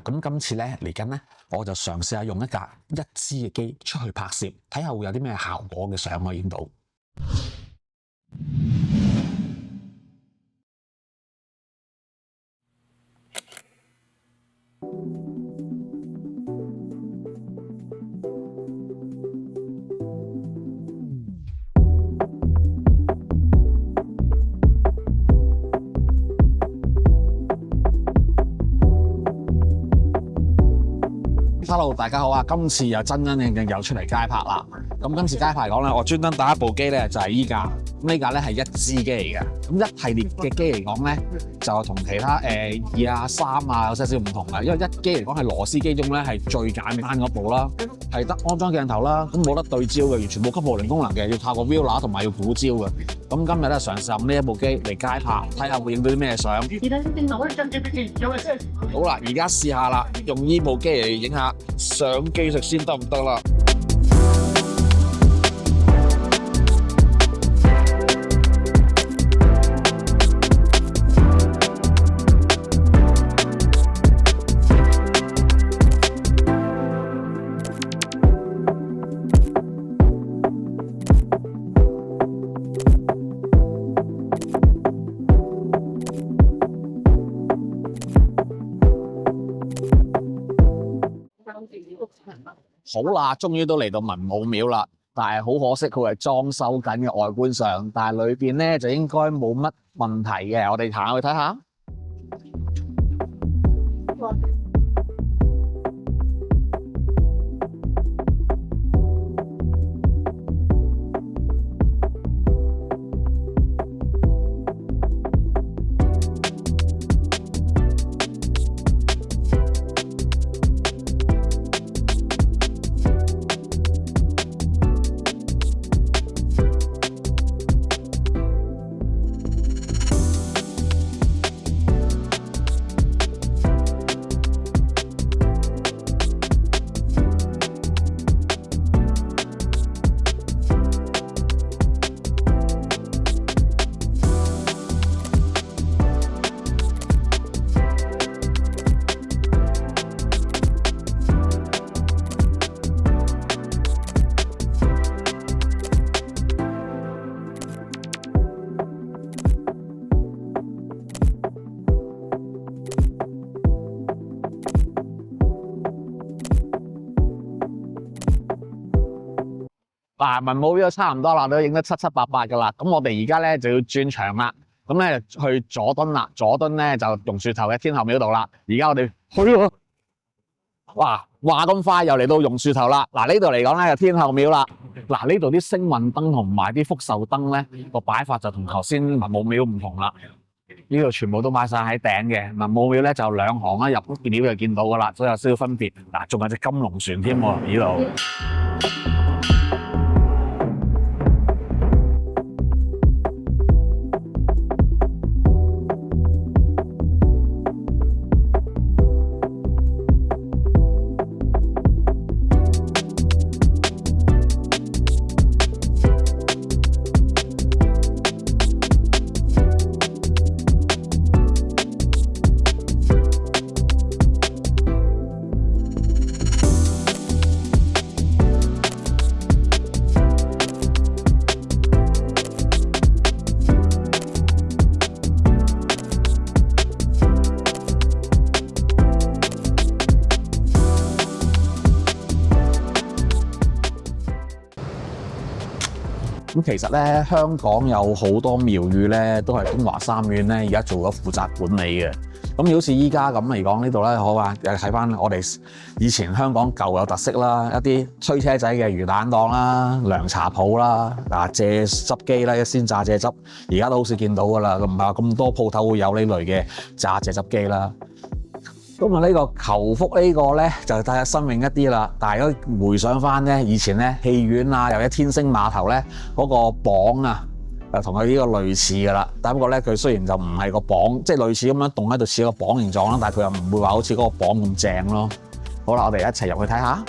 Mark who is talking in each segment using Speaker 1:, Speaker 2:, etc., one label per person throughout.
Speaker 1: 咁今次咧嚟緊咧，我就嘗試下用一架1支嘅機出去拍攝，睇下會有啲咩效果嘅相可以影到。Hello， 大家好啊！今次又真真正正又出嚟街拍啦。咁今次街拍嚟講咧，我專登打一部機咧，就係依架。咁呢架咧係1支機嚟嘅。咁一系列嘅機嚟講咧，就同其他2啊、3啊有些少唔同嘅。因為1機嚟講係螺絲機中咧係最簡單嗰部啦，係得安裝鏡頭啦，咁冇得對焦嘅，完全冇吸附靈功能嘅，要靠個 Viewer 同埋要估焦嘅。咁今日咧嘗試用呢一部機嚟街拍，睇下會影到啲咩相。好啦，而家試下啦，用呢部機嚟影下相機食先得唔得啦？好啦，終於都嚟到文武廟啦，但係好可惜佢係裝修緊嘅外觀上，但係裏邊咧就應該冇乜問題嘅。我哋行去睇下。嗱，文武廟都差唔多啦，都影得七七八八噶啦。咁我哋而家咧就要轉場啦。咁咧去佐敦啦，佐敦咧就榕樹頭嘅天后廟度啦。而家我哋去喎，哇！話咁快又嚟到榕樹頭啦。嗱，呢度嚟講咧就天后廟啦。嗱，呢度啲星運燈同埋啲福壽燈咧個擺法就同頭先文武廟唔同啦。呢度全部都擺晒喺頂嘅，文武廟咧就2行啦，入廟就見到噶啦，所以有少少分別。嗱，仲有隻金龍船添喎呢度。咁其實咧，香港有好多廟宇咧，都係東華三院咧，而家做咗負責管理嘅。咁好似依家咁嚟講，呢度咧，好啊，又睇翻我哋以前香港舊有特色啦，一啲推車仔嘅魚蛋檔啦、涼茶鋪啦、蔗汁機啦、一鮮榨蔗汁，而家都好少見到噶啦，唔係話咁多鋪頭會有呢類嘅榨蔗汁機啦。咁啊，呢個求福呢個咧就睇下新穎一啲啦。但係如果回想翻咧，以前咧戲院啊，又喺天星碼頭咧嗰個磅啊，就同佢呢個類似噶啦。但不過咧，佢雖然就唔係個磅，即係類似咁樣棟喺度似個磅形狀啦，但係佢又唔會話好似嗰個磅咁正咯。好啦，我哋一齊入去睇下。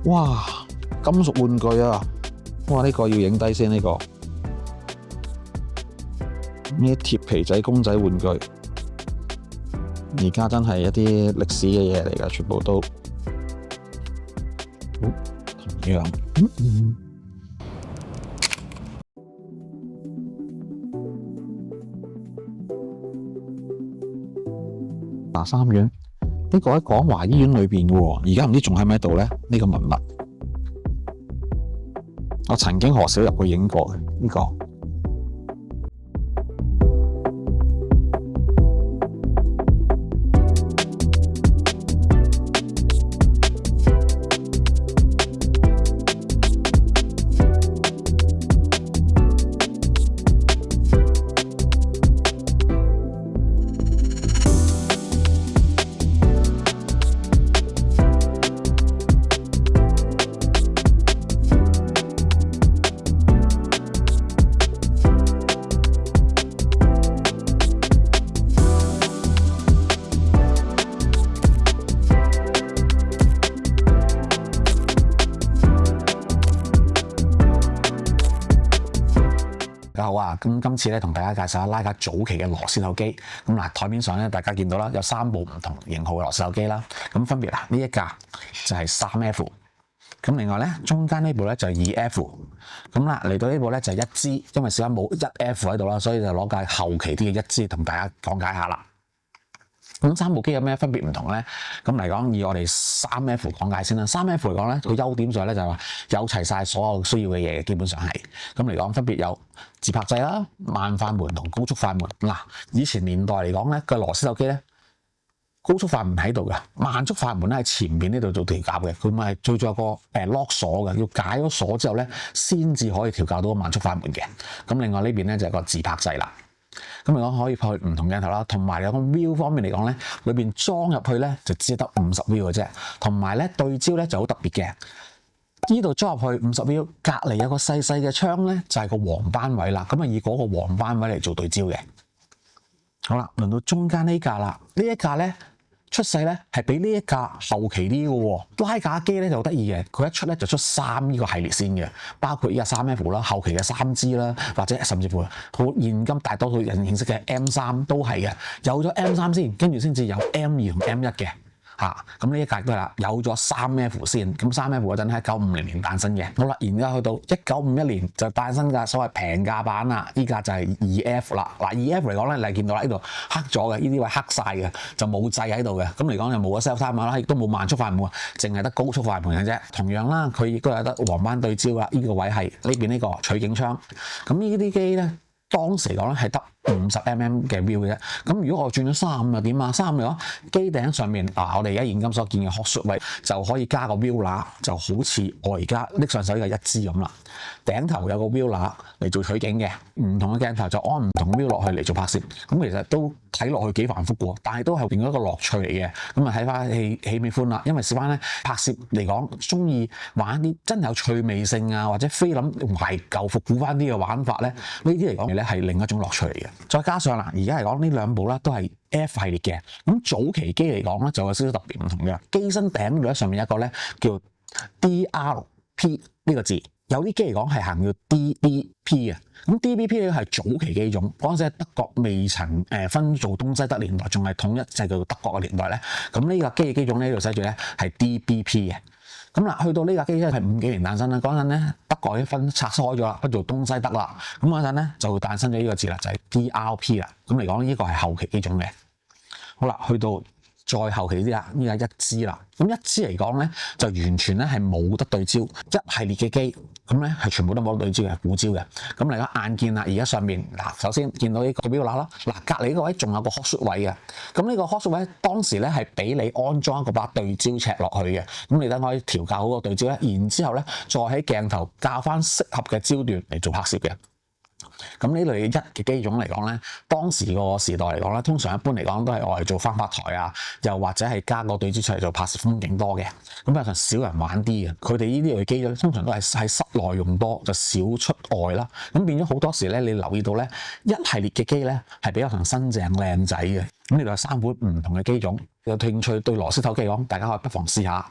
Speaker 1: 哇！金屬玩具啊！哇！呢個要影低先呢個。呢啲貼皮仔公仔玩具，而家真係一啲歷史嘅嘢嚟㗎，全部都同樣。3院呢個喺廣華醫院裏邊嘅喎，而家唔知仲喺唔喺度咧？呢個文物，我曾經何少入去影過嘅呢個。大家好啊！咁今次咧同大家介紹下徠卡早期嘅螺絲頭機。咁嗱，台面上咧大家見到啦，有3部唔同型號嘅螺絲頭機啦。咁分別呢一架就係 3F， 咁另外咧中間呢部咧就係 2F。咁啦嚟到呢部咧就係1支，因為小欣冇 1F 喺度啦，所以就攞架後期啲嘅1支同大家講解下啦。咁3部機有咩分別唔同咧？咁嚟講，以我哋 3F 講解先啦。3F 嚟講咧，個優點上咧就係話有齊晒所有需要嘅嘢，基本上係咁嚟講，分別有自拍掣啦、慢快門同高速快門。嗱，以前年代嚟講咧，個螺絲頭機咧高速快門喺度嘅，慢速快門咧喺前面呢度做調校嘅。佢咪最仲有個lock 鎖嘅，要解咗鎖之後咧，先至可以調校到個慢速快門嘅。咁另外呢邊咧就係個自拍掣啦。咁嚟講可以配唔同鏡頭啦，同埋有個 view 方面嚟講咧，裏邊裝入去咧就只得50 view 嘅啫，同埋咧對焦咧就好特別嘅。呢度裝入去50 view，隔離有個細細嘅窗咧，就係個黃斑位啦。咁啊以嗰個黃斑位嚟做對焦嘅。好啦，輪到中間呢架啦，呢一架咧出世咧係比呢一架後期啲嘅喎。徠卡機咧就好得意嘅，佢一出咧就出3呢個系列先嘅，包括依家 3F 啦，後期嘅3G啦，或者甚至乎好現今大多數人認識嘅 M3都係嘅。有咗 M3先，跟住先至有 M2 同 M1 嘅。咁呢一格都係啦，有咗 3F 先，咁 3F 嗰陣喺1950年誕生嘅。好啦，然之後去到1951年就誕生㗎所謂平價版啦，依家就係 2F 啦。嗱 2F 嚟講咧，你見到啦，呢度黑咗嘅，呢啲位黑晒嘅，就冇掣喺度嘅。咁嚟講就冇咗 self timer啦，亦都冇慢速快門，淨係得高速快門嘅啫。同樣啦，佢亦都有得黃斑對焦啦。呢個位係呢邊呢個取景窗。咁呢啲機咧，當時嚟講咧係得50mm 嘅 view 嘅啫。咁如果我轉咗35又點啊？35嚟講，機頂上面我哋而家現今所見嘅 hot shoot 位就可以加個 view 喇，就好似我而家拎上手呢個1支咁啦。頂頭有個 view 喇嚟做取景嘅，唔同嘅鏡頭就安唔同 view 落去嚟做拍攝。咁其實都睇落去幾繁複喎，但係都係另一個樂趣嚟嘅。咁啊睇翻喜美歡啦，因為事關咧拍攝嚟講，中意玩啲真係有趣味性啊，或者菲林懷舊復古翻啲嘅玩法咧，呢啲嚟講咧係另一種樂趣嚟嘅。再加上啦，而家嚟講呢兩部咧都係 F 系列嘅，咁早期機嚟講咧就有少少特別唔同嘅。機身頂度咧上面有一個咧叫 DRP 呢個字，有啲機嚟講係行叫 DBP 嘅。咁 DBP 咧係早期機種，嗰陣時係德國未曾分做東西德年代，仲係統一就係叫德國嘅年代咧。咁呢個機嘅機種咧呢度寫住咧係 DBP 嘅。咁啦，去到呢架機咧係50幾年誕生啦。嗰陣咧德國已經分拆開咗啦，分做東西德啦。咁嗰陣咧就誕生咗呢個字啦，就係 DRP 啦。咁嚟講呢個係後期機種嘅。好啦，去到再後期啲啦，呢架1支啦。咁1支嚟講咧就完全咧係冇得對焦，一系列嘅機咁咧係全部都冇得對焦嘅，估焦嘅。咁嚟講眼見啦，而家上面嗱，首先見到呢個表啦，嗱隔離呢個位仲有個 hot shoot 位嘅。咁呢個 hot shoot 位當時咧係俾你安裝一個把對焦尺落去嘅。咁你等可以調校好個對焦咧，然之後咧再喺鏡頭校翻適合嘅焦段嚟做拍攝嘅。咁呢類1嘅機種嚟講咧，當時個時代嚟講咧，通常一般嚟講都係愛嚟做翻拍台啊，又或者係加個對焦出嚟做拍攝風景多嘅。咁通常少人玩啲嘅，佢哋呢啲類機咧，通常都係喺室內用多，就少出外啦。咁變咗好多時咧，你留意到咧，一系列嘅機咧係比較同新淨靚仔嘅。咁呢度有3款唔同嘅機種，有興趣對螺絲頭機講，大家可以不妨試下。